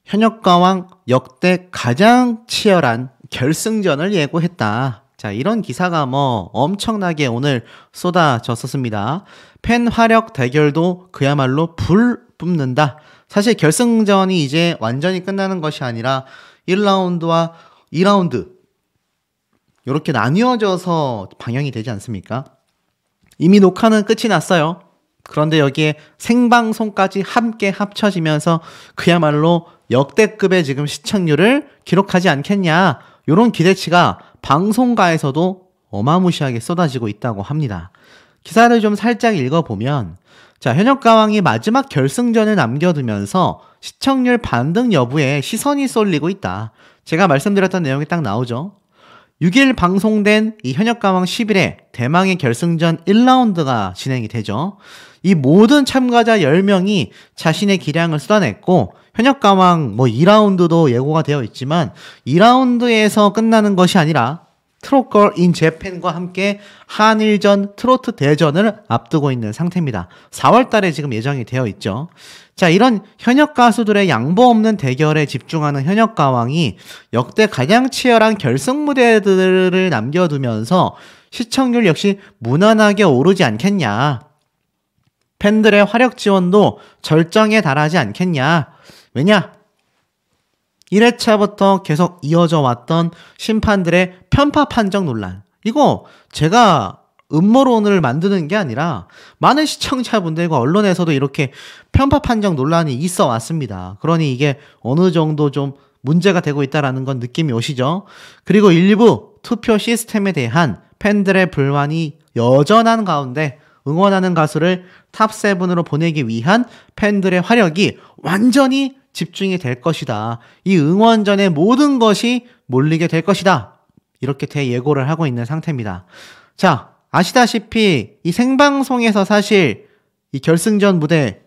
현역가왕 역대 가장 치열한 결승전을 예고했다. 자, 이런 기사가 엄청나게 오늘 쏟아졌었습니다. 팬 화력 대결도 그야말로 불 뿜는다. 사실 결승전이 이제 완전히 끝나는 것이 아니라 1라운드와 2라운드 이렇게 나뉘어져서 방영이 되지 않습니까? 이미 녹화는 끝이 났어요. 그런데 여기에 생방송까지 함께 합쳐지면서 그야말로 역대급의 지금 시청률을 기록하지 않겠냐, 이런 기대치가 방송가에서도 어마무시하게 쏟아지고 있다고 합니다. 기사를 좀 살짝 읽어보면, 자, 현역가왕이 마지막 결승전을 남겨두면서 시청률 반등 여부에 시선이 쏠리고 있다. 제가 말씀드렸던 내용이 딱 나오죠. 6일 방송된 이 현역가왕 10일에 대망의 결승전 1라운드가 진행이 되죠. 이 모든 참가자 10명이 자신의 기량을 쏟아냈고, 현역가왕 2라운드도 예고가 되어 있지만 2라운드에서 끝나는 것이 아니라 트롯걸 인 재팬과 함께 한일전 트로트 대전을 앞두고 있는 상태입니다. 4월 달에 지금 예정이 되어 있죠. 자, 이런 현역 가수들의 양보 없는 대결에 집중하는 현역가왕이 역대 가장 치열한 결승 무대들을 남겨두면서 시청률 역시 무난하게 오르지 않겠냐. 팬들의 화력 지원도 절정에 달하지 않겠냐. 왜냐? 1회차부터 계속 이어져 왔던 심판들의 편파 판정 논란. 이거 제가 음모론을 만드는 게 아니라 많은 시청자분들과 언론에서도 이렇게 편파 판정 논란이 있어 왔습니다. 그러니 이게 어느 정도 좀 문제가 되고 있다는 건 느낌이 오시죠? 그리고 일부 투표 시스템에 대한 팬들의 불만이 여전한 가운데 응원하는 가수를 탑7으로 보내기 위한 팬들의 화력이 완전히 집중이 될 것이다. 이 응원전에 모든 것이 몰리게 될 것이다. 이렇게 대예고를 하고 있는 상태입니다. 자, 아시다시피 이 생방송에서 사실 이 결승전 무대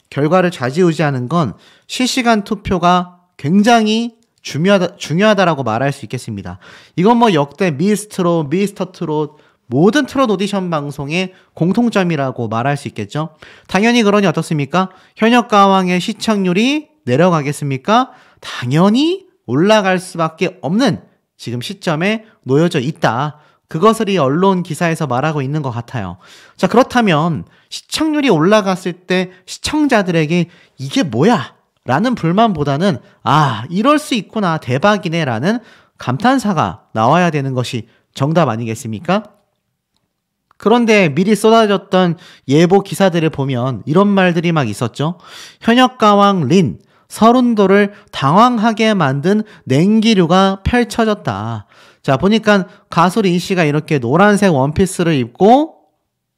결과를 좌지우지하는 건 실시간 투표가 굉장히 중요하다라고 말할 수 있겠습니다. 이건 역대 미스트롯, 미스터 트롯, 모든 트롯 오디션 방송의 공통점이라고 말할 수 있겠죠. 당연히 그러니 어떻습니까? 현역가왕의 시청률이 내려가겠습니까? 당연히 올라갈 수밖에 없는 지금 시점에 놓여져 있다. 그것을 이 언론 기사에서 말하고 있는 것 같아요. 자, 그렇다면 시청률이 올라갔을 때 시청자들에게 이게 뭐야? 라는 불만보다는 이럴 수 있구나, 대박이네 라는 감탄사가 나와야 되는 것이 정답 아니겠습니까? 그런데 미리 쏟아졌던 예보 기사들을 보면 이런 말들이 막 있었죠. 현역가왕 린, 서른도를 당황하게 만든 냉기류가 펼쳐졌다. 자, 보니까 가수 린 씨가 이렇게 노란색 원피스를 입고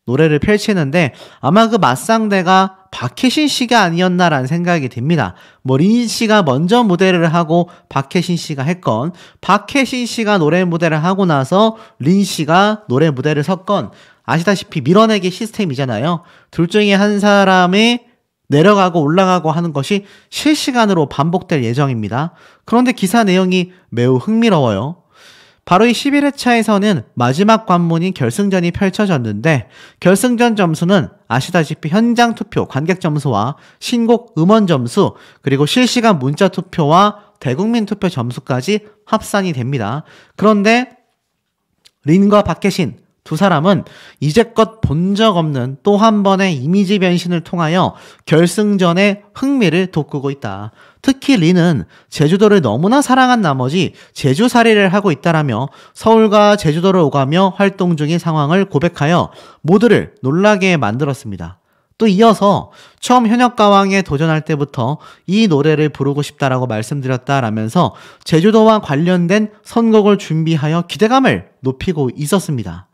노래를 펼치는데 아마 그 맞상대가 박혜신 씨가 아니었나라는 생각이 듭니다. 린 씨가 먼저 무대를 하고 박혜신 씨가 했건, 박혜신 씨가 노래 무대를 하고 나서 린 씨가 노래 무대를 섰건, 아시다시피 밀어내기 시스템이잖아요. 둘 중에 한 사람이 내려가고 올라가고 하는 것이 실시간으로 반복될 예정입니다. 그런데 기사 내용이 매우 흥미로워요. 바로 이 11회차에서는 마지막 관문인 결승전이 펼쳐졌는데, 결승전 점수는 아시다시피 현장 투표 관객 점수와 신곡 음원 점수, 그리고 실시간 문자 투표와 대국민 투표 점수까지 합산이 됩니다. 그런데 린과 박혜신 두 사람은 이제껏 본 적 없는 또 한 번의 이미지 변신을 통하여 결승전의 흥미를 돋구고 있다. 특히 린은 제주도를 너무나 사랑한 나머지 제주살이를 하고 있다라며 서울과 제주도를 오가며 활동 중인 상황을 고백하여 모두를 놀라게 만들었습니다. 또 이어서 처음 현역가왕에 도전할 때부터 이 노래를 부르고 싶다라고 말씀드렸다라면서 제주도와 관련된 선곡을 준비하여 기대감을 높이고 있었습니다.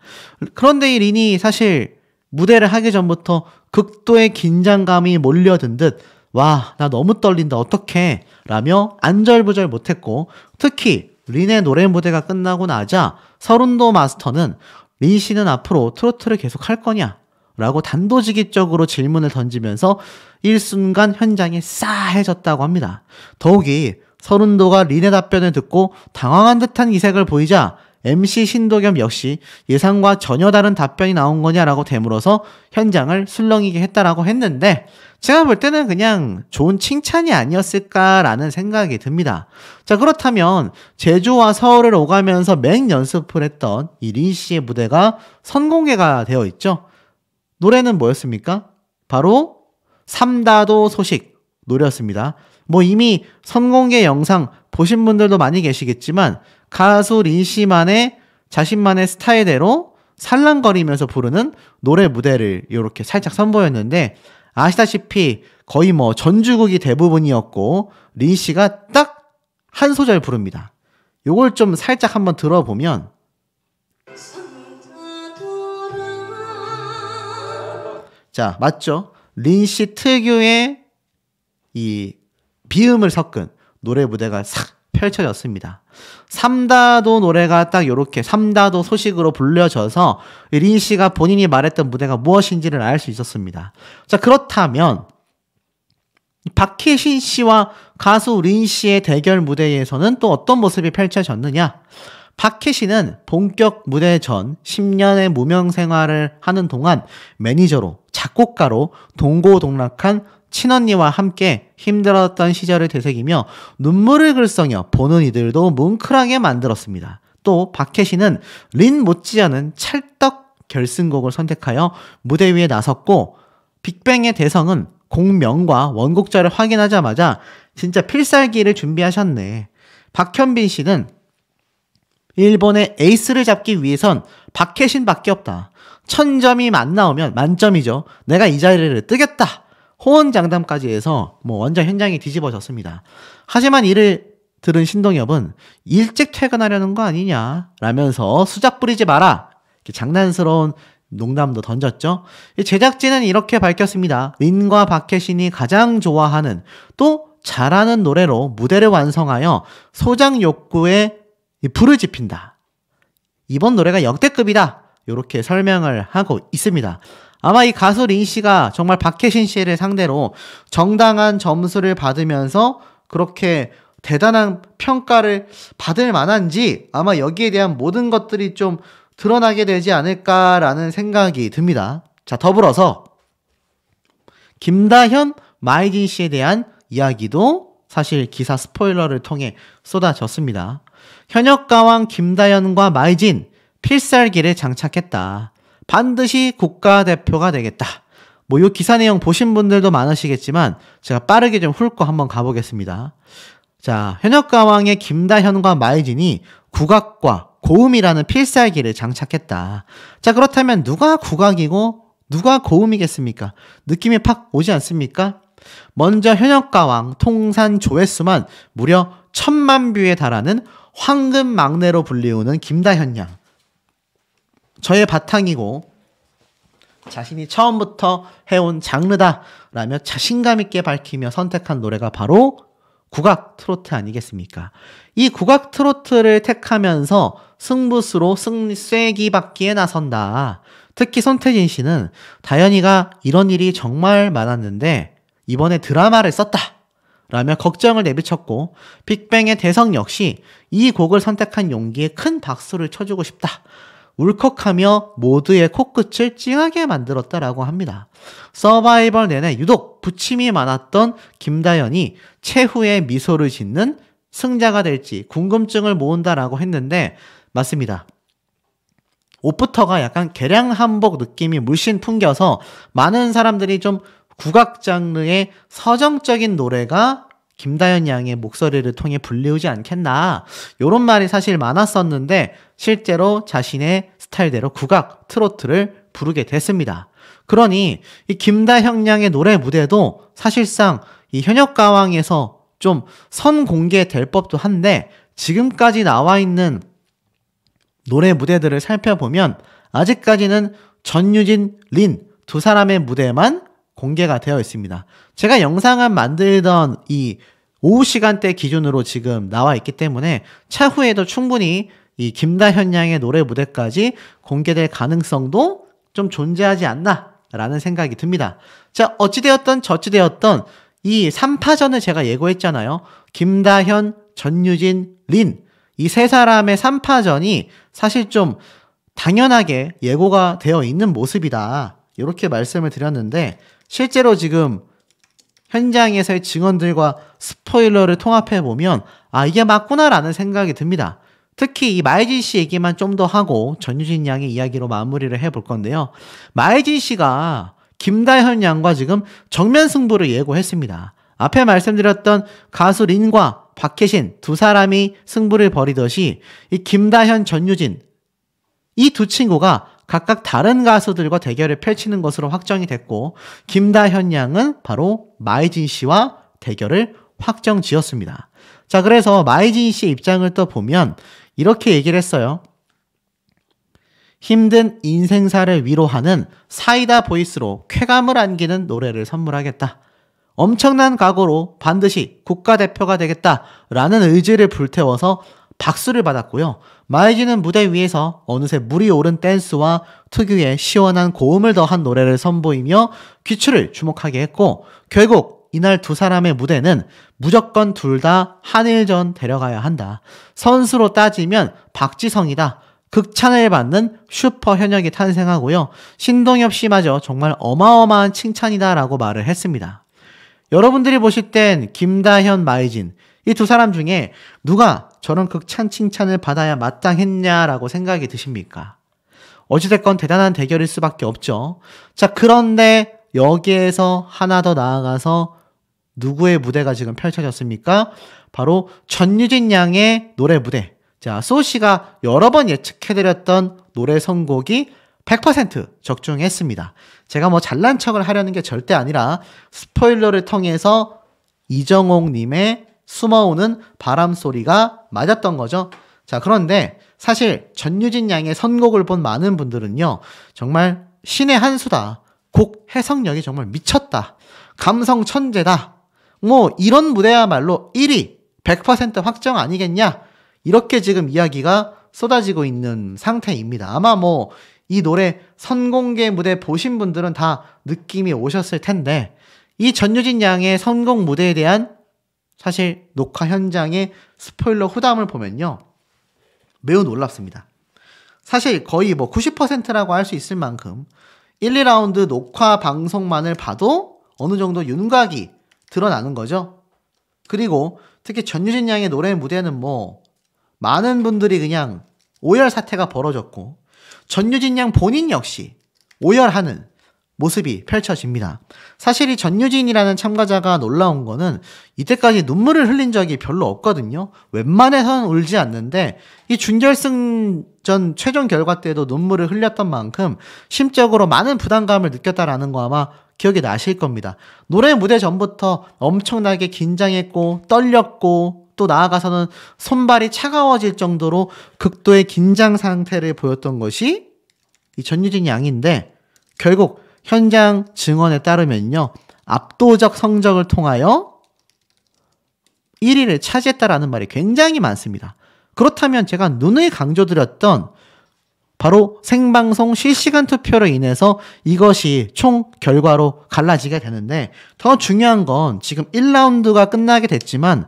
그런데 이 린이 사실 무대를 하기 전부터 극도의 긴장감이 몰려든 듯 와, 나 너무 떨린다, 어떡해 라며 안절부절 못했고, 특히 린의 노래 무대가 끝나고 나자 서른도 마스터는 린 씨는 앞으로 트로트를 계속 할 거냐? 라고 단도직입적으로 질문을 던지면서 일순간 현장이 싸해졌다고 합니다. 더욱이 서른도가 린의 답변을 듣고 당황한 듯한 기색을 보이자 MC 신도겸 역시 예상과 전혀 다른 답변이 나온 거냐라고 되물어서 현장을 술렁이게 했다라고 했는데 제가 볼 때는 그냥 좋은 칭찬이 아니었을까라는 생각이 듭니다. 자, 그렇다면 제주와 서울을 오가면서 맹연습을 했던 이 린 씨의 무대가 선공개가 되어 있죠. 노래는 뭐였습니까? 바로 삼다도 소식 노래였습니다. 뭐 이미 선공개 영상 보신 분들도 많이 계시겠지만 가수 린 씨만의 자신만의 스타일대로 살랑거리면서 부르는 노래 무대를 이렇게 살짝 선보였는데 아시다시피 거의 뭐 전주국이 대부분이었고 린 씨가 딱 한 소절 부릅니다. 요걸 좀 살짝 한번 들어보면 자, 맞죠? 린 씨 특유의 이 비음을 섞은 노래 무대가 싹 펼쳐졌습니다. 삼다도 노래가 딱 요렇게 삼다도 소식으로 불려져서 린 씨가 본인이 말했던 무대가 무엇인지를 알 수 있었습니다. 자, 그렇다면 박혜신 씨와 가수 린 씨의 대결 무대에서는 또 어떤 모습이 펼쳐졌느냐? 박혜신은 본격 무대 전 10년의 무명 생활을 하는 동안 매니저로 작곡가로 동고동락한 친언니와 함께 힘들었던 시절을 되새기며 눈물을 글썽여 보는 이들도 뭉클하게 만들었습니다. 또 박혜신은 린 못지않은 찰떡 결승곡을 선택하여 무대 위에 나섰고 빅뱅의 대성은 곡명과 원곡자를 확인하자마자 진짜 필살기를 준비하셨네. 박현빈 씨는 일본의 에이스를 잡기 위해선 박혜신밖에 없다. 1000점이 안 나오면 만점이죠. 내가 이 자리를 뜨겠다. 호언장담까지 해서 뭐 완전 현장이 뒤집어졌습니다. 하지만 이를 들은 신동엽은 일찍 퇴근하려는 거 아니냐 라면서 수작 부리지 마라. 이렇게 장난스러운 농담도 던졌죠. 제작진은 이렇게 밝혔습니다. 린과 박혜신이 가장 좋아하는 또 잘하는 노래로 무대를 완성하여 소장 욕구에 불을 지핀다. 이번 노래가 역대급이다. 이렇게 설명을 하고 있습니다. 아마 이 가수 린 씨가 정말 박혜신 씨를 상대로 정당한 점수를 받으면서 그렇게 대단한 평가를 받을 만한지 아마 여기에 대한 모든 것들이 좀 드러나게 되지 않을까라는 생각이 듭니다. 자, 더불어서 김다현, 마이진 씨에 대한 이야기도 사실 기사 스포일러를 통해 쏟아졌습니다. 현역가왕 김다현과 마이진 필살기를 장착했다. 반드시 국가대표가 되겠다. 뭐 요 기사 내용 보신 분들도 많으시겠지만 제가 빠르게 좀 훑고 한번 가보겠습니다. 자, 현역가왕의 김다현과 마이진이 국악과 고음이라는 필살기를 장착했다. 자, 그렇다면 누가 국악이고 누가 고음이겠습니까? 느낌이 팍 오지 않습니까? 먼저 현역가왕 통산 조회수만 무려 1000만 뷰에 달하는 황금 막내로 불리우는 김다현 양. 저의 바탕이고 자신이 처음부터 해온 장르다 라며 자신감 있게 밝히며 선택한 노래가 바로 국악 트로트 아니겠습니까? 이 국악 트로트를 택하면서 승부수로 쐐기 받기에 나선다. 특히 손태진 씨는 다현이가 이런 일이 정말 많았는데 이번에 드라마를 썼다 라며 걱정을 내비쳤고 빅뱅의 대성 역시 이 곡을 선택한 용기에 큰 박수를 쳐주고 싶다. 울컥하며 모두의 코끝을 찡하게 만들었다라고 합니다. 서바이벌 내내 유독 부침이 많았던 김다현이 최후의 미소를 짓는 승자가 될지 궁금증을 모은다라고 했는데 맞습니다. 옷부터가 약간 개량 한복 느낌이 물씬 풍겨서 많은 사람들이 좀 국악 장르의 서정적인 노래가 김다현 양의 목소리를 통해 불리우지 않겠나 이런 말이 사실 많았었는데 실제로 자신의 스타일대로 국악 트로트를 부르게 됐습니다. 그러니 이 김다현 양의 노래 무대도 사실상 이 현역가왕에서 좀 선공개될 법도 한데 지금까지 나와 있는 노래 무대들을 살펴보면 아직까지는 전유진, 린 두 사람의 무대만 공개가 되어 있습니다. 제가 영상을 만들던 이 오후 시간대 기준으로 지금 나와 있기 때문에 차후에도 충분히 이 김다현 양의 노래 무대까지 공개될 가능성도 좀 존재하지 않나 라는 생각이 듭니다. 자, 어찌되었던 저찌되었던 이 3파전을 제가 예고했잖아요. 김다현, 전유진, 린 이 세 사람의 3파전이 사실 좀 당연하게 예고가 되어 있는 모습이다. 이렇게 말씀을 드렸는데 실제로 지금 현장에서의 증언들과 스포일러를 통합해보면 이게 맞구나라는 생각이 듭니다. 특히 이 마이진 씨 얘기만 좀 더 하고 전유진 양의 이야기로 마무리를 해볼 건데요. 마이진 씨가 김다현 양과 지금 정면 승부를 예고했습니다. 앞에 말씀드렸던 가수 린과 박혜신 두 사람이 승부를 벌이듯이 이 김다현, 전유진 이 두 친구가 각각 다른 가수들과 대결을 펼치는 것으로 확정이 됐고 김다현 양은 바로 마이진 씨와 대결을 확정 지었습니다. 자, 그래서 마이진 씨의 입장을 또 보면 이렇게 얘기를 했어요. 힘든 인생사를 위로하는 사이다 보이스로 쾌감을 안기는 노래를 선물하겠다. 엄청난 각오로 반드시 국가대표가 되겠다라는 의지를 불태워서 박수를 받았고요. 마이진은 무대 위에서 어느새 물이 오른 댄스와 특유의 시원한 고음을 더한 노래를 선보이며 귀추를 주목하게 했고 결국 이날 두 사람의 무대는 무조건 둘 다 한일전 데려가야 한다. 선수로 따지면 박지성이다. 극찬을 받는 슈퍼 현역이 탄생하고요. 신동엽 씨마저 정말 어마어마한 칭찬이다라고 말을 했습니다. 여러분들이 보실 땐 김다현, 마이진 이 두 사람 중에 누가 저런 극찬 칭찬을 받아야 마땅했냐라고 생각이 드십니까? 어찌됐건 대단한 대결일 수밖에 없죠. 자, 그런데 여기에서 하나 더 나아가서 누구의 무대가 지금 펼쳐졌습니까? 바로 전유진 양의 노래 무대. 자, 소씨가 여러 번 예측해드렸던 노래 선곡이 100% 적중했습니다. 제가 뭐 잘난 척을 하려는 게 절대 아니라 스포일러를 통해서 이정옥님의 숨어오는 바람소리가 맞았던 거죠. 자, 그런데 사실 전유진 양의 선곡을 본 많은 분들은요, 정말 신의 한 수다. 곡 해석력이 정말 미쳤다. 감성 천재다. 뭐 이런 무대야말로 1위 100% 확정 아니겠냐? 이렇게 지금 이야기가 쏟아지고 있는 상태입니다. 아마 뭐 이 노래 선공개 무대 보신 분들은 다 느낌이 오셨을 텐데 이 전유진 양의 선곡 무대에 대한 사실 녹화 현장의 스포일러 후담을 보면요. 매우 놀랍습니다. 사실 거의 뭐 90%라고 할 수 있을 만큼 1, 2라운드 녹화 방송만을 봐도 어느 정도 윤곽이 드러나는 거죠. 그리고 특히 전유진 양의 노래 무대는 뭐 많은 분들이 그냥 오열 사태가 벌어졌고 전유진 양 본인 역시 오열하는 모습이 펼쳐집니다. 사실 이 전유진이라는 참가자가 놀라운 거는 이때까지 눈물을 흘린 적이 별로 없거든요. 웬만해서는 울지 않는데 이 준결승전 최종 결과 때도 눈물을 흘렸던 만큼 심적으로 많은 부담감을 느꼈다라는 거 아마 기억이 나실 겁니다. 노래 무대 전부터 엄청나게 긴장했고 떨렸고 또 나아가서는 손발이 차가워질 정도로 극도의 긴장 상태를 보였던 것이 이 전유진 양인데 결국 현장 증언에 따르면요. 압도적 성적을 통하여 1위를 차지했다라는 말이 굉장히 많습니다. 그렇다면 제가 누누이 강조드렸던 바로 생방송 실시간 투표로 인해서 이것이 총 결과로 갈라지게 되는데 더 중요한 건 지금 1라운드가 끝나게 됐지만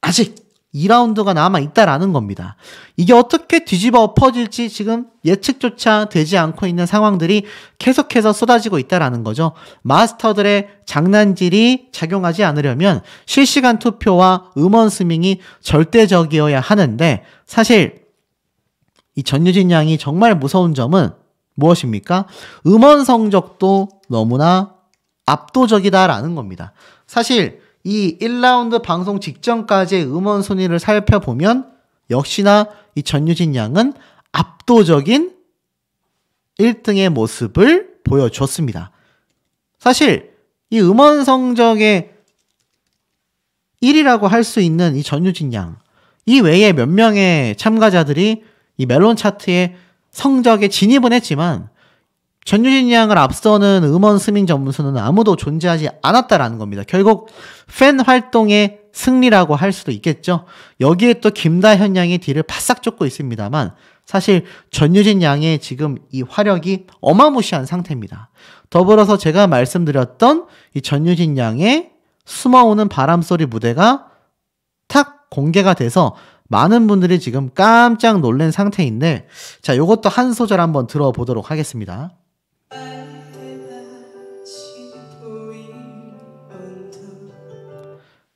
아직 2라운드가 남아있다라는 겁니다. 이게 어떻게 뒤집어 엎어질지 지금 예측조차 되지 않고 있는 상황들이 계속해서 쏟아지고 있다라는 거죠. 마스터들의 장난질이 작용하지 않으려면 실시간 투표와 음원 스밍이 절대적이어야 하는데 사실 이 전유진 양이 정말 무서운 점은 무엇입니까? 음원 성적도 너무나 압도적이다라는 겁니다. 사실 이 1라운드 방송 직전까지의 음원 순위를 살펴보면 역시나 이 전유진 양은 압도적인 1등의 모습을 보여줬습니다. 사실 이 음원 성적의 1위라고 할 수 있는 이 전유진 양, 이 외에 몇 명의 참가자들이 이 멜론 차트에 성적에 진입은 했지만 전유진 양을 앞서는 음원 스밍 점수는 아무도 존재하지 않았다라는 겁니다. 결국 팬 활동의 승리라고 할 수도 있겠죠. 여기에 또 김다현 양의 뒤를 바싹 쫓고 있습니다만 사실 전유진 양의 지금 이 화력이 어마무시한 상태입니다. 더불어서 제가 말씀드렸던 이 전유진 양의 숨어오는 바람소리 무대가 탁 공개가 돼서 많은 분들이 지금 깜짝 놀란 상태인데, 자, 요것도 한 소절 한번 들어보도록 하겠습니다.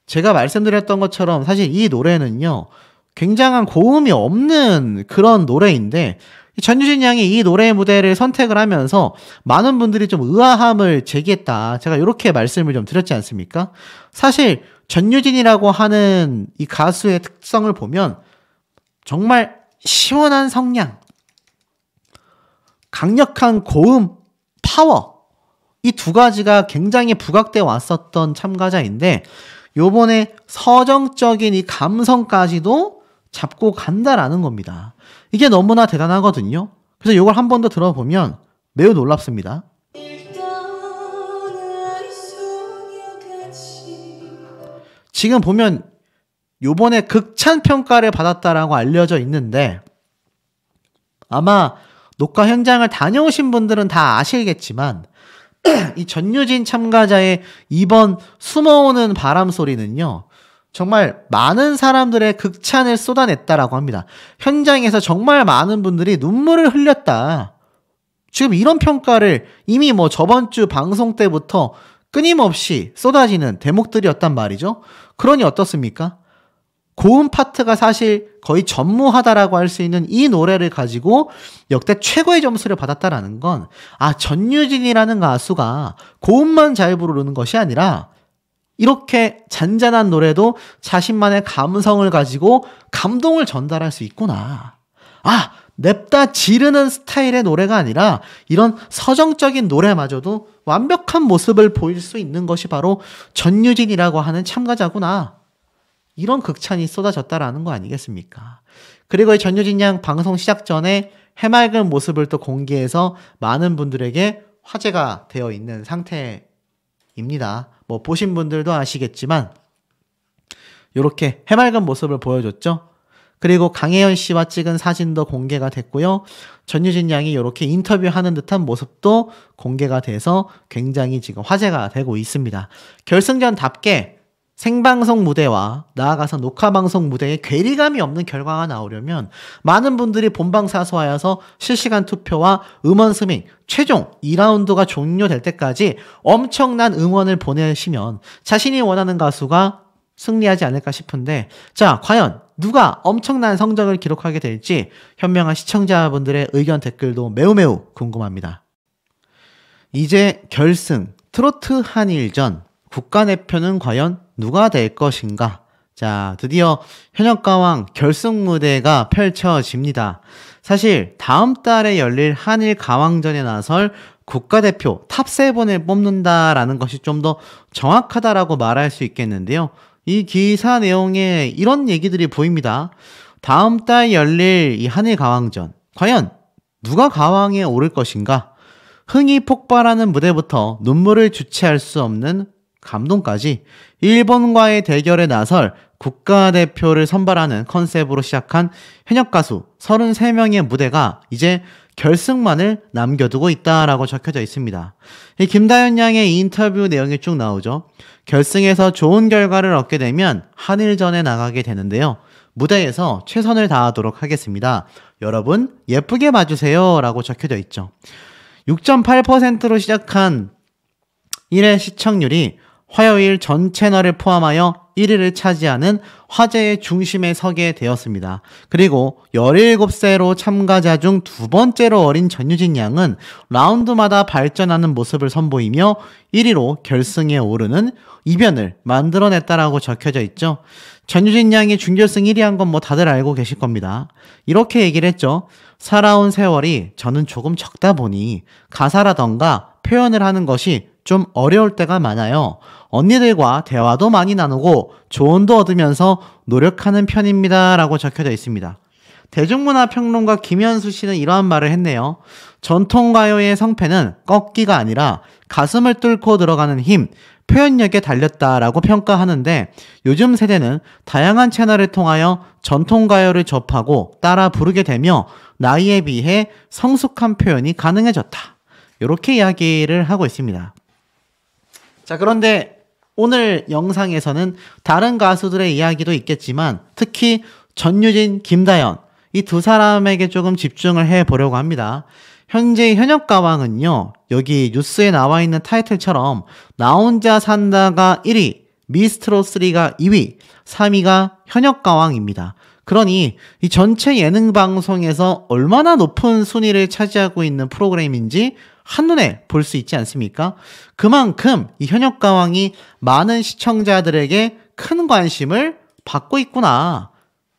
제가 말씀드렸던 것처럼 사실 이 노래는요, 굉장한 고음이 없는 그런 노래인데, 전유진 양이 이 노래 무대를 선택을 하면서 많은 분들이 좀 의아함을 제기했다. 제가 이렇게 말씀을 좀 드렸지 않습니까? 사실 전유진이라고 하는 이 가수의 특성을 보면 정말 시원한 성량, 강력한 고음, 파워, 이 두 가지가 굉장히 부각되어 왔었던 참가자인데, 요번에 서정적인 이 감성까지도 잡고 간다라는 겁니다. 이게 너무나 대단하거든요. 그래서 이걸 한 번 더 들어보면 매우 놀랍습니다. 지금 보면 요번에 극찬 평가를 받았다라고 알려져 있는데, 아마 녹화 현장을 다녀오신 분들은 다 아시겠지만 이 전유진 참가자의 이번 숨어오는 바람 소리는요, 정말 많은 사람들의 극찬을 쏟아냈다라고 합니다. 현장에서 정말 많은 분들이 눈물을 흘렸다. 지금 이런 평가를 이미 뭐 저번 주 방송 때부터 끊임없이 쏟아지는 대목들이었단 말이죠. 그러니 어떻습니까? 고음 파트가 사실 거의 전무하다라고 할 수 있는 이 노래를 가지고 역대 최고의 점수를 받았다라는 건, 아, 전유진이라는 가수가 고음만 잘 부르는 것이 아니라 이렇게 잔잔한 노래도 자신만의 감성을 가지고 감동을 전달할 수 있구나. 아, 냅다 지르는 스타일의 노래가 아니라 이런 서정적인 노래마저도 완벽한 모습을 보일 수 있는 것이 바로 전유진이라고 하는 참가자구나. 이런 극찬이 쏟아졌다라는 거 아니겠습니까? 그리고 이 전유진 양 방송 시작 전에 해맑은 모습을 또 공개해서 많은 분들에게 화제가 되어 있는 상태입니다. 뭐 보신 분들도 아시겠지만 이렇게 해맑은 모습을 보여줬죠. 그리고 강혜연 씨와 찍은 사진도 공개가 됐고요. 전유진 양이 이렇게 인터뷰하는 듯한 모습도 공개가 돼서 굉장히 지금 화제가 되고 있습니다. 결승전답게 생방송 무대와 나아가서 녹화방송 무대에 괴리감이 없는 결과가 나오려면 많은 분들이 본방사수하여서 실시간 투표와 음원 스밍 최종 2라운드가 종료될 때까지 엄청난 응원을 보내시면 자신이 원하는 가수가 승리하지 않을까 싶은데, 자, 과연 누가 엄청난 성적을 기록하게 될지 현명한 시청자분들의 의견 댓글도 매우 궁금합니다. 이제 결승 트로트 한일전 국가대표는 과연 누가 될 것인가? 자, 드디어 현역가왕 결승 무대가 펼쳐집니다. 사실 다음 달에 열릴 한일 가왕전에 나설 국가대표 탑7을 뽑는다라는 것이 좀 더 정확하다라고 말할 수 있겠는데요. 이 기사 내용에 이런 얘기들이 보입니다. 다음 달 열릴 이 한일 가왕전, 과연 누가 가왕에 오를 것인가? 흥이 폭발하는 무대부터 눈물을 주체할 수 없는 감동까지 일본과의 대결에 나설 국가대표를 선발하는 컨셉으로 시작한 현역 가수 33명의 무대가 이제 결승만을 남겨두고 있다라고 적혀져 있습니다. 이 김다현 양의 인터뷰 내용이 쭉 나오죠. 결승에서 좋은 결과를 얻게 되면 한일전에 나가게 되는데요. 무대에서 최선을 다하도록 하겠습니다. 여러분 예쁘게 봐주세요 라고 적혀져 있죠. 6.8%로 시작한 1회 시청률이 화요일 전 채널을 포함하여 1위를 차지하는 화제의 중심에 서게 되었습니다. 그리고 17세로 참가자 중 두 번째로 어린 전유진 양은 라운드마다 발전하는 모습을 선보이며 1위로 결승에 오르는 이변을 만들어냈다라고 적혀져 있죠. 전유진 양이 준결승 1위 한 건 뭐 다들 알고 계실 겁니다. 이렇게 얘기를 했죠. 살아온 세월이 저는 조금 적다 보니 가사라던가 표현을 하는 것이 좀 어려울 때가 많아요. 언니들과 대화도 많이 나누고 조언도 얻으면서 노력하는 편입니다 라고 적혀져 있습니다. 대중문화평론가 김현수 씨는 이러한 말을 했네요. 전통가요의 성패는 꺾기가 아니라 가슴을 뚫고 들어가는 힘, 표현력에 달렸다라고 평가하는데, 요즘 세대는 다양한 채널을 통하여 전통가요를 접하고 따라 부르게 되며 나이에 비해 성숙한 표현이 가능해졌다. 이렇게 이야기를 하고 있습니다. 자, 그런데 오늘 영상에서는 다른 가수들의 이야기도 있겠지만 특히 전유진, 김다현 이 두 사람에게 조금 집중을 해보려고 합니다. 현재 현역가왕은요, 여기 뉴스에 나와 있는 타이틀처럼 나 혼자 산다가 1위, 미스트롯3가 2위, 3위가 현역가왕입니다. 그러니 이 전체 예능 방송에서 얼마나 높은 순위를 차지하고 있는 프로그램인지 한눈에 볼 수 있지 않습니까? 그만큼 이 현역가왕이 많은 시청자들에게 큰 관심을 받고 있구나.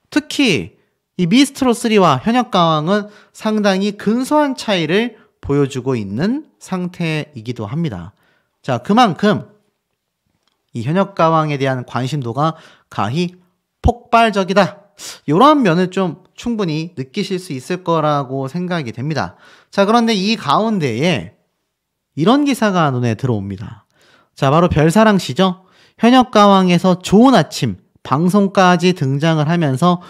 특히 이 미스트롯3와 현역가왕은 상당히 근소한 차이를 보여주고 있는 상태이기도 합니다. 자, 그만큼 이 현역가왕에 대한 관심도가 가히 폭발적이다. 이러한 면을 좀 충분히 느끼실 수 있을 거라고 생각이 됩니다. 자, 그런데 이 가운데에 이런 기사가 눈에 들어옵니다. 자, 바로 별사랑 씨죠. 현역가왕에서 좋은 아침 방송까지 등장을 하면서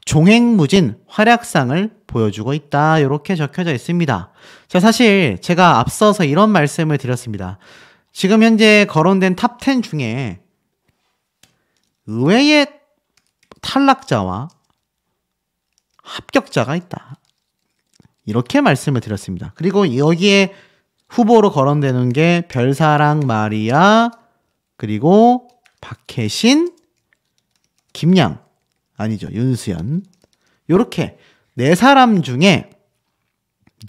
종횡무진 활약상을 보여주고 있다. 이렇게 적혀져 있습니다. 자, 사실 제가 앞서서 이런 말씀을 드렸습니다. 지금 현재 거론된 탑10 중에 의외의 탈락자와 합격자가 있다. 이렇게 말씀을 드렸습니다. 그리고 여기에 후보로 거론되는 게 별사랑 마리아, 그리고 박혜신, 김양, 아니죠, 윤수연. 요렇게 네 사람 중에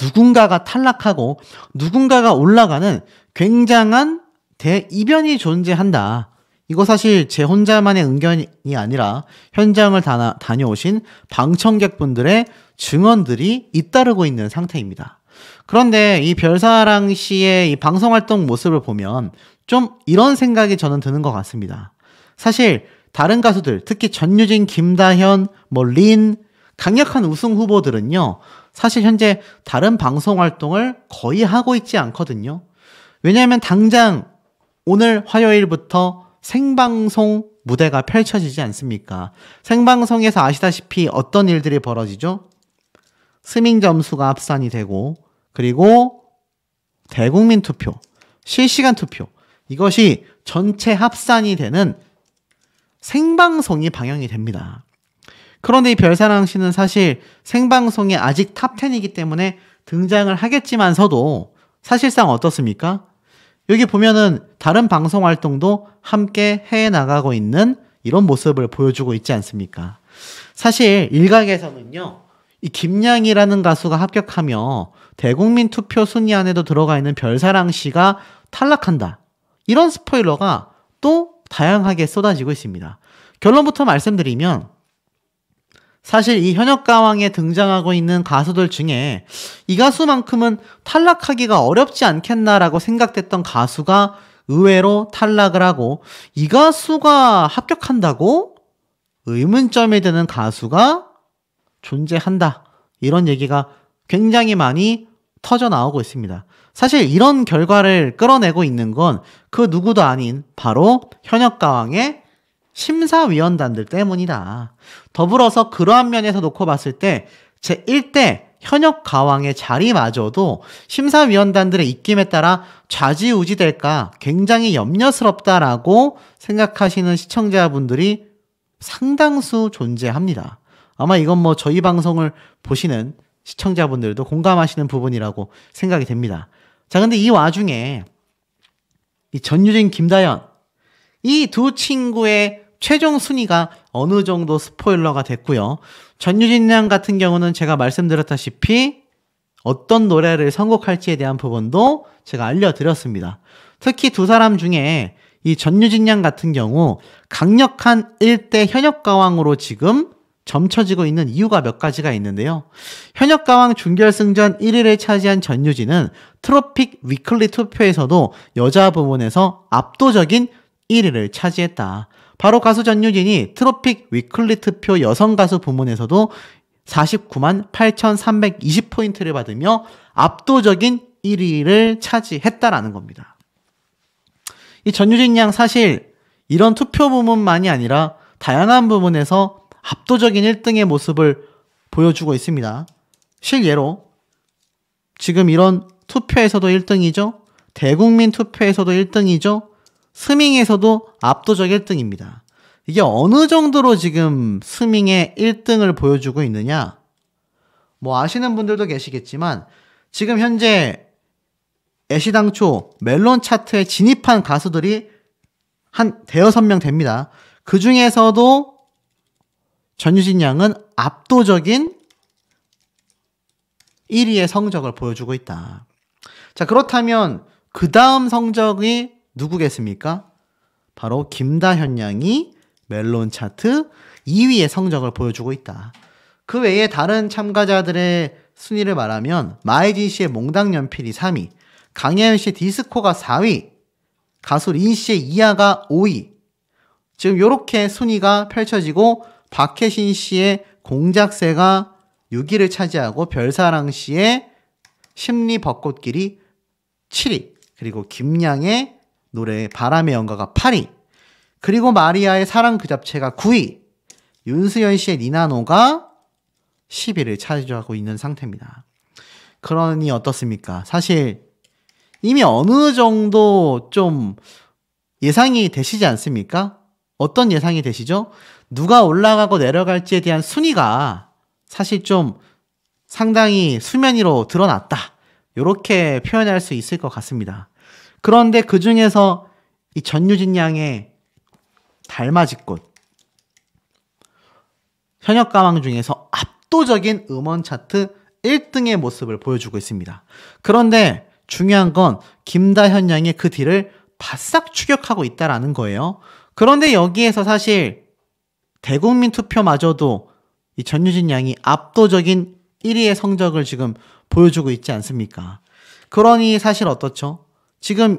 누군가가 탈락하고 누군가가 올라가는 굉장한 대이변이 존재한다. 이거 사실 제 혼자만의 의견이 아니라 현장을 다녀오신 방청객분들의 증언들이 잇따르고 있는 상태입니다. 그런데 이 별사랑 씨의 이 방송활동 모습을 보면 좀 이런 생각이 저는 드는 것 같습니다. 사실 다른 가수들, 특히 전유진, 김다현, 린, 강력한 우승 후보들은요, 사실 현재 다른 방송활동을 거의 하고 있지 않거든요. 왜냐하면 당장 오늘 화요일부터 생방송 무대가 펼쳐지지 않습니까? 생방송에서 아시다시피 어떤 일들이 벌어지죠? 스밍 점수가 합산이 되고, 그리고 대국민 투표, 실시간 투표, 이것이 전체 합산이 되는 생방송이 방영이 됩니다. 그런데 이 별사랑 씨는 사실 생방송에 아직 탑10이기 때문에 등장을 하겠지만서도 사실상 어떻습니까? 여기 보면은 다른 방송 활동도 함께 해나가고 있는 이런 모습을 보여주고 있지 않습니까? 사실 일각에서는요, 이 김양이라는 가수가 합격하며 대국민 투표 순위 안에도 들어가 있는 별사랑 씨가 탈락한다. 이런 스포일러가 또 다양하게 쏟아지고 있습니다. 결론부터 말씀드리면 사실 이 현역가왕에 등장하고 있는 가수들 중에 이 가수만큼은 탈락하기가 어렵지 않겠나라고 생각됐던 가수가 의외로 탈락을 하고, 이 가수가 합격한다고? 의문점이 드는 가수가 존재한다. 이런 얘기가 굉장히 많이 터져 나오고 있습니다. 사실 이런 결과를 끌어내고 있는 건 그 누구도 아닌 바로 현역가왕의 심사위원단들 때문이다. 더불어서 그러한 면에서 놓고 봤을 때 제1대 현역가왕의 자리마저도 심사위원단들의 입김에 따라 좌지우지될까 굉장히 염려스럽다라고 생각하시는 시청자분들이 상당수 존재합니다. 아마 이건 뭐 저희 방송을 보시는 시청자분들도 공감하시는 부분이라고 생각이 됩니다. 자, 근데 이 와중에 이 전유진, 김다현 이 두 친구의 최종 순위가 어느 정도 스포일러가 됐고요. 전유진 양 같은 경우는 제가 말씀드렸다시피 어떤 노래를 선곡할지에 대한 부분도 제가 알려드렸습니다. 특히 두 사람 중에 이 전유진 양 같은 경우 강력한 1대 현역가왕으로 지금 점쳐지고 있는 이유가 몇 가지가 있는데요. 현역가왕 준결승전 1위를 차지한 전유진은 트로픽 위클리 투표에서도 여자 부문에서 압도적인 1위를 차지했다. 바로 가수 전유진이 트로픽 위클리 투표 여성 가수 부문에서도 49만 8,320포인트를 받으며 압도적인 1위를 차지했다라는 겁니다. 이 전유진 양 사실 이런 투표 부문만이 아니라 다양한 부분에서 압도적인 1등의 모습을 보여주고 있습니다. 실예로 지금 이런 투표에서도 1등이죠. 대국민 투표에서도 1등이죠. 스밍에서도 압도적 1등입니다. 이게 어느 정도로 지금 스밍의 1등을 보여주고 있느냐? 뭐 아시는 분들도 계시겠지만 지금 현재 애시당초 멜론 차트에 진입한 가수들이 한 대여섯 명 됩니다. 그 중에서도 전유진 양은 압도적인 1위의 성적을 보여주고 있다. 자, 그렇다면 그 다음 성적이 누구겠습니까? 바로 김다현 양이 멜론 차트 2위의 성적을 보여주고 있다. 그 외에 다른 참가자들의 순위를 말하면 마혜진 씨의 몽당 연필이 3위, 강혜연 씨의 디스코가 4위, 가수 린 씨의 이하가 5위. 지금 이렇게 순위가 펼쳐지고 박혜신 씨의 공작새가 6위를 차지하고 별사랑 씨의 심리 벚꽃길이 7위, 그리고 김양의 노래 바람의 연가가 8위, 그리고 마리아의 사랑 그 잡채가 9위, 윤수연 씨의 니나노가 10위를 차지하고 있는 상태입니다. 그러니 어떻습니까? 사실 이미 어느 정도 좀 예상이 되시지 않습니까? 어떤 예상이 되시죠? 누가 올라가고 내려갈지에 대한 순위가 사실 좀 상당히 수면 위로 드러났다. 이렇게 표현할 수 있을 것 같습니다. 그런데 그 중에서 이 전유진 양의 달맞이꽃, 현역가왕 중에서 압도적인 음원 차트 1등의 모습을 보여주고 있습니다. 그런데 중요한 건 김다현 양의 그 뒤를 바싹 추격하고 있다라는 거예요. 그런데 여기에서 사실 대국민 투표마저도 이 전유진 양이 압도적인 1위의 성적을 지금 보여주고 있지 않습니까? 그러니 사실 어떻죠? 지금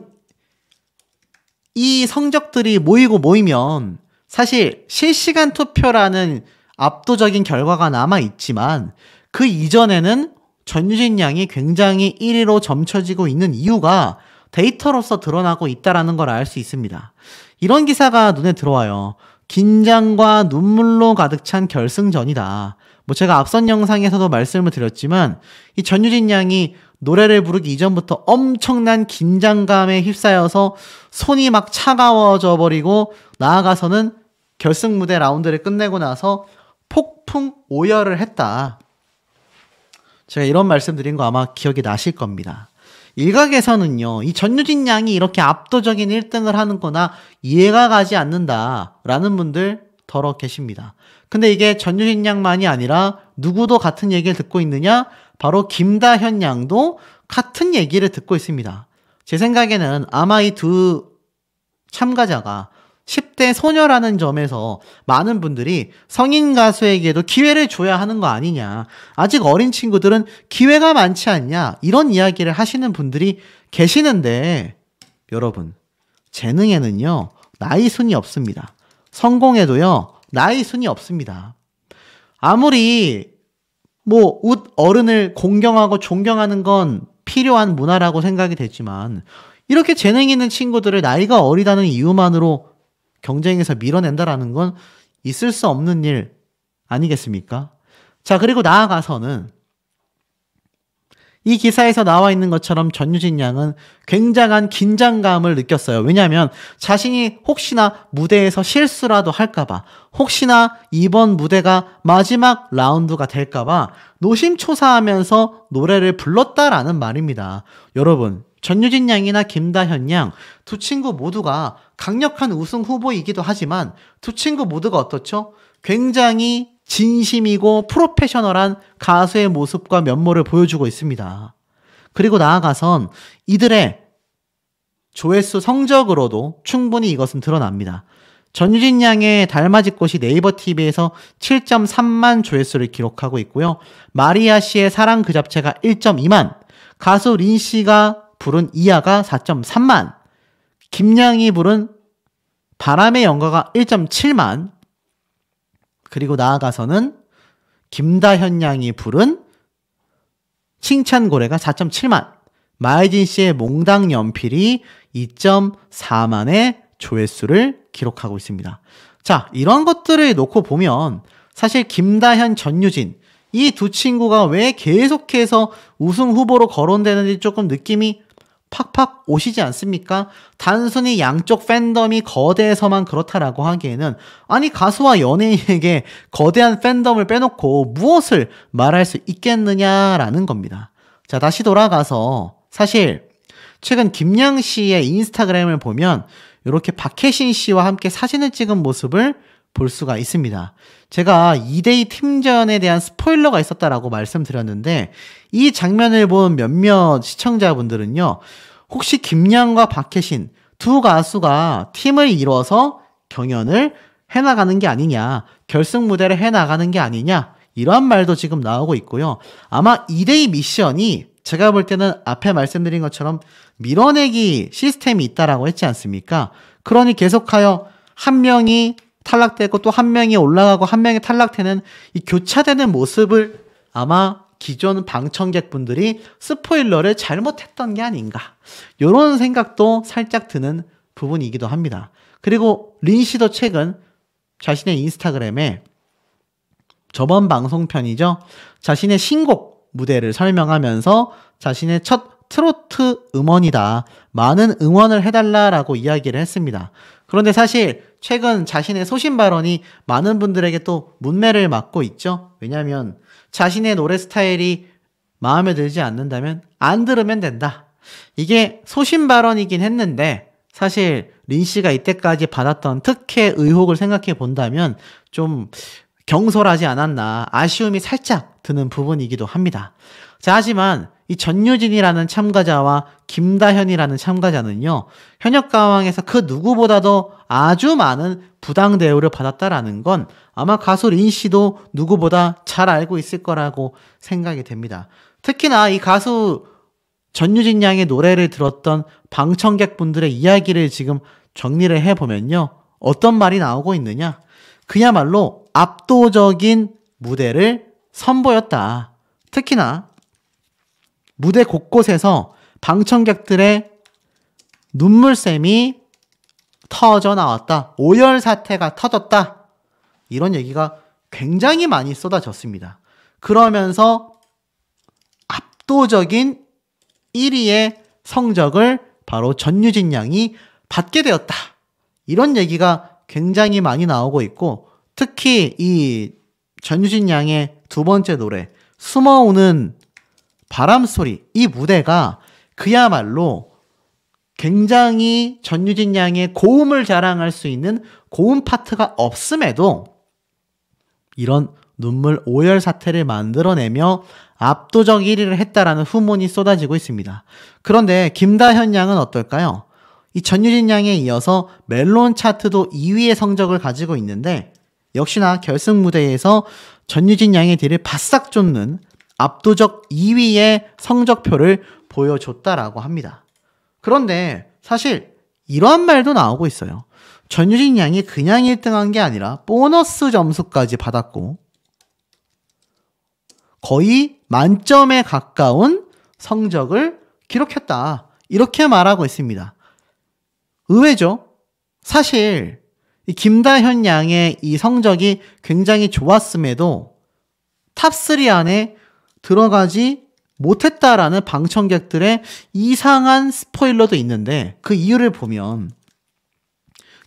이 성적들이 모이면 사실 실시간 투표라는 압도적인 결과가 남아있지만 그 이전에는 전유진 양이 굉장히 1위로 점쳐지고 있는 이유가 데이터로서 드러나고 있다는 걸 알 수 있습니다. 이런 기사가 눈에 들어와요. 긴장과 눈물로 가득 찬 결승전이다. 뭐 제가 앞선 영상에서도 말씀을 드렸지만 이 전유진 양이 노래를 부르기 이전부터 엄청난 긴장감에 휩싸여서 손이 막 차가워져 버리고 나아가서는 결승 무대 라운드를 끝내고 나서 폭풍 오열을 했다. 제가 이런 말씀 드린 거 아마 기억이 나실 겁니다. 일각에서는요, 이 전유진 양이 이렇게 압도적인 1등을 하는 거나 이해가 가지 않는다라는 분들 더러 계십니다. 근데 이게 전유진 양만이 아니라 누구도 같은 얘기를 듣고 있느냐? 바로 김다현 양도 같은 얘기를 듣고 있습니다. 제 생각에는 아마 이 두 참가자가 10대 소녀라는 점에서 많은 분들이 성인 가수에게도 기회를 줘야 하는 거 아니냐, 아직 어린 친구들은 기회가 많지 않냐, 이런 이야기를 하시는 분들이 계시는데, 여러분, 재능에는요 나이 순이 없습니다. 성공에도요 나이 순이 없습니다. 아무리 뭐 어른을 공경하고 존경하는 건 필요한 문화라고 생각이 되지만 이렇게 재능 있는 친구들을 나이가 어리다는 이유만으로 경쟁에서 밀어낸다라는 건 있을 수 없는 일 아니겠습니까? 자, 그리고 나아가서는 이 기사에서 나와 있는 것처럼 전유진 양은 굉장한 긴장감을 느꼈어요. 왜냐하면 자신이 혹시나 무대에서 실수라도 할까봐, 혹시나 이번 무대가 마지막 라운드가 될까봐 노심초사하면서 노래를 불렀다라는 말입니다. 여러분, 전유진 양이나 김다현 양 두 친구 모두가 강력한 우승 후보이기도 하지만 두 친구 모두가 어떻죠? 굉장히 진심이고 프로페셔널한 가수의 모습과 면모를 보여주고 있습니다. 그리고 나아가선 이들의 조회수 성적으로도 충분히 이것은 드러납니다. 전유진 양의 달맞이꽃이 네이버 TV에서 7.3만 조회수를 기록하고 있고요. 마리아 씨의 사랑 그 잡채가 1.2만, 가수 린 씨가 부른 이하가 4.3만, 김양이 부른 바람의 연가가 1.7만, 그리고 나아가서는 김다현 양이 부른 칭찬고래가 4.7만, 마혜진 씨의 몽당 연필이 2.4만의 조회수를 기록하고 있습니다. 자, 이런 것들을 놓고 보면 사실 김다현, 전유진 이 두 친구가 왜 계속해서 우승 후보로 거론되는지 조금 느낌이 팍팍 오시지 않습니까? 단순히 양쪽 팬덤이 거대해서만 그렇다라고 하기에는 아니 가수와 연예인에게 거대한 팬덤을 빼놓고 무엇을 말할 수 있겠느냐라는 겁니다. 자, 다시 돌아가서 사실 최근 김양 씨의 인스타그램을 보면 이렇게 박혜신 씨와 함께 사진을 찍은 모습을 볼 수가 있습니다. 제가 2대2 팀전에 대한 스포일러가 있었다라고 말씀드렸는데 이 장면을 본 몇몇 시청자분들은요. 혹시 김양과 박혜신 두 가수가 팀을 이뤄서 경연을 해나가는 게 아니냐, 결승 무대를 해나가는 게 아니냐 이러한 말도 지금 나오고 있고요. 아마 2대2 미션이 제가 볼 때는 앞에 말씀드린 것처럼 밀어내기 시스템이 있다라고 했지 않습니까? 그러니 계속하여 한 명이 탈락되고 또 한 명이 올라가고 한 명이 탈락되는 이 교차되는 모습을 아마 기존 방청객분들이 스포일러를 잘못했던 게 아닌가 이런 생각도 살짝 드는 부분이기도 합니다. 그리고 린 씨도 최근 자신의 인스타그램에 저번 방송편이죠. 자신의 신곡 무대를 설명하면서 자신의 첫 트로트 음원이다. 많은 응원을 해달라라고 이야기를 했습니다. 그런데 사실 최근 자신의 소신 발언이 많은 분들에게 또 문매를 맞고 있죠. 왜냐하면 자신의 노래 스타일이 마음에 들지 않는다면 안 들으면 된다. 이게 소신 발언이긴 했는데 사실 린 씨가 이때까지 받았던 특혜 의혹을 생각해 본다면 좀 경솔하지 않았나 아쉬움이 살짝 드는 부분이기도 합니다. 자, 하지만 이 전유진이라는 참가자와 김다현이라는 참가자는요, 현역가왕에서 그 누구보다도 아주 많은 부당 대우를 받았다라는 건 아마 가수 린 씨도 누구보다 잘 알고 있을 거라고 생각이 됩니다. 특히나 이 가수 전유진 양의 노래를 들었던 방청객분들의 이야기를 지금 정리를 해보면요, 어떤 말이 나오고 있느냐? 그야말로 압도적인 무대를 선보였다. 특히나 무대 곳곳에서 방청객들의 눈물샘이 터져 나왔다. 오열 사태가 터졌다. 이런 얘기가 굉장히 많이 쏟아졌습니다. 그러면서 압도적인 1위의 성적을 바로 전유진 양이 받게 되었다. 이런 얘기가 굉장히 많이 나오고 있고, 특히 이 전유진 양의 두 번째 노래 숨어오는 바람소리, 이 무대가 그야말로 굉장히 전유진 양의 고음을 자랑할 수 있는 고음 파트가 없음에도 이런 눈물 오열 사태를 만들어내며 압도적 1위를 했다라는 후문이 쏟아지고 있습니다. 그런데 김다현 양은 어떨까요? 이 전유진 양에 이어서 멜론 차트도 2위의 성적을 가지고 있는데 역시나 결승 무대에서 전유진 양의 뒤를 바싹 쫓는 압도적 2위의 성적표를 보여줬다라고 합니다. 그런데 사실 이러한 말도 나오고 있어요. 전유진 양이 그냥 1등한 게 아니라 보너스 점수까지 받았고 거의 만점에 가까운 성적을 기록했다. 이렇게 말하고 있습니다. 의외죠? 사실 이 김다현 양의 이 성적이 굉장히 좋았음에도 탑3 안에 들어가지 못했다라는 방청객들의 이상한 스포일러도 있는데 그 이유를 보면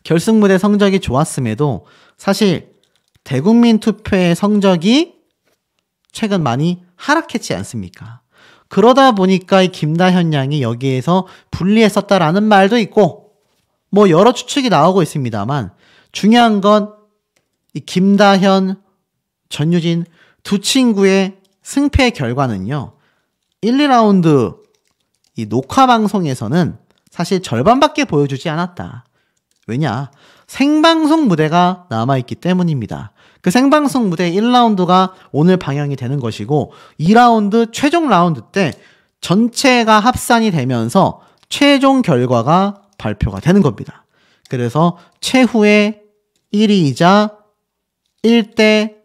결승 무대 성적이 좋았음에도 사실 대국민 투표의 성적이 최근 많이 하락했지 않습니까? 그러다 보니까 이 김다현 양이 여기에서 불리했었다라는 말도 있고 뭐 여러 추측이 나오고 있습니다만 중요한 건 이 김다현, 전유진 두 친구의 승패 결과는요. 1, 2라운드 이 녹화 방송에서는 사실 절반밖에 보여주지 않았다. 왜냐? 생방송 무대가 남아있기 때문입니다. 그 생방송 무대 1라운드가 오늘 방영이 되는 것이고 2라운드 최종 라운드 때 전체가 합산이 되면서 최종 결과가 발표가 되는 겁니다. 그래서 최후의 1위이자 1대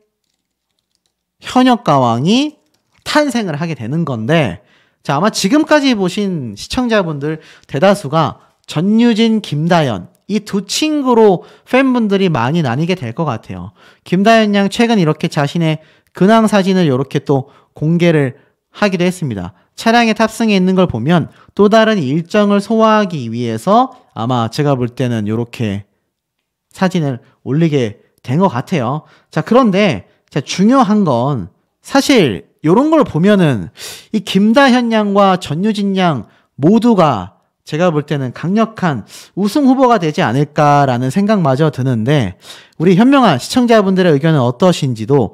현역가왕이 탄생을 하게 되는 건데, 자, 아마 지금까지 보신 시청자분들 대다수가 전유진, 김다현 이 두 친구로 팬분들이 많이 나뉘게 될 것 같아요. 김다현 양 최근 이렇게 자신의 근황 사진을 이렇게 또 공개를 하기도 했습니다. 차량에 탑승해 있는 걸 보면 또 다른 일정을 소화하기 위해서 아마 제가 볼 때는 이렇게 사진을 올리게 된 것 같아요. 자, 그런데 중요한 건 사실 이런 걸 보면은 이 김다현 양과 전유진 양 모두가 제가 볼 때는 강력한 우승 후보가 되지 않을까라는 생각마저 드는데 우리 현명한 시청자분들의 의견은 어떠신지도